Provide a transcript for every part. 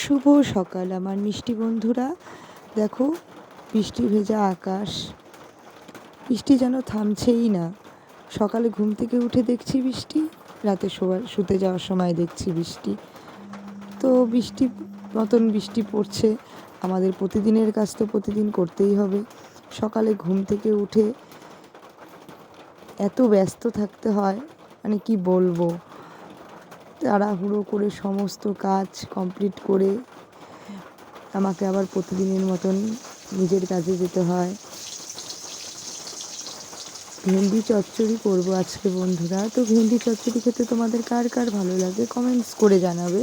শুভ সকাল আমার মিষ্টি বন্ধুরা। দেখো, বৃষ্টি ভেজা আকাশ, বৃষ্টি যেন থামছেই না। সকালে ঘুম থেকে উঠে দেখছি বৃষ্টি, রাতে শুতে যাওয়ার সময় দেখছি বৃষ্টি। তো বৃষ্টি মতন বৃষ্টি পড়ছে, আমাদের প্রতিদিনের কাজ তো প্রতিদিন করতেই হবে। সকালে ঘুম থেকে উঠে এত ব্যস্ত থাকতে হয়, মানে কি বলবো, তাড়াহুড়ো করে সমস্ত কাজ কমপ্লিট করে আমাকে আবার প্রতিদিনের মতন নিজের কাজে যেতে হয়। ভেন্ডি চচ্চড়ি করবো আজকে বন্ধুরা। তো ভেন্ডি চচ্চড়ি খেতে তোমাদের কার কার ভালো লাগে কমেন্টস করে জানাবে।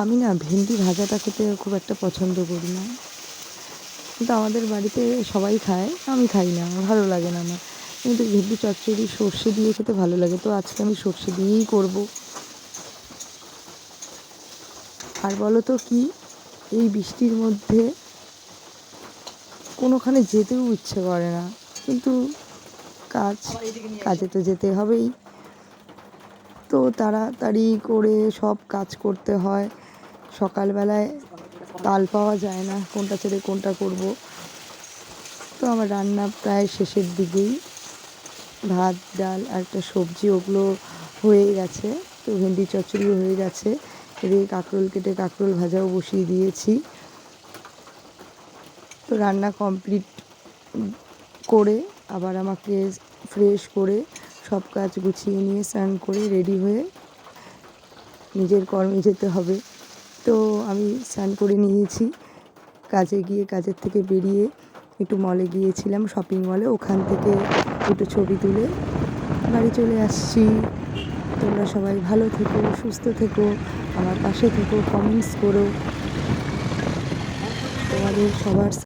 আমি না ভেন্ডি ভাজাটা খেতে খুব একটা পছন্দ করি না, কিন্তু আমাদের বাড়িতে সবাই খায়, আমি খাই না, আমার ভালো লাগে না আমার। কিন্তু ভেন্ডি চচ্চড়ি সর্ষে দিয়ে খেতে ভালো লাগে, তো আজকে আমি সর্ষে দিয়েই করব। আর বলো তো কি, এই বৃষ্টির মধ্যে কোনোখানে যেতেও ইচ্ছে করে না, কিন্তু কাজে তো যেতে হবেই। তো তাড়াতাড়ি করে সব কাজ করতে হয়। সকালবেলায় তাল পাওয়া যায় না, কোনটা ছেড়ে কোনটা করব। তো আমার রান্না প্রায় শেষের দিকেই, ভাত ডাল আর একটা সবজি ওগুলো হয়ে গেছে। তো ভেন্ডি চচ্চড়িও হয়ে গেছে, এদিকে কাঁকরোল কেটে কাঁকরোল ভাজাও বসিয়ে দিয়েছি। তো রান্না কমপ্লিট করে আবার আমাকে ফ্রেশ করে সব কাজ গুছিয়ে নিয়ে স্নান করে রেডি হয়ে নিজের কর্মে যেতে হবে। তো আমি স্নান করে নিয়েছি, কাজে গিয়ে কাজের থেকে বেরিয়ে একটু মলে গিয়েছিলাম, শপিং মলে, ওখান থেকে একটু ছবি তুলে বাড়ি চলে আসছি। তোমরা সবাই ভালো থেকো, সুস্থ থেকো, আমার পাশে থেকো, কমেন্টস করো। তোমাদের সবার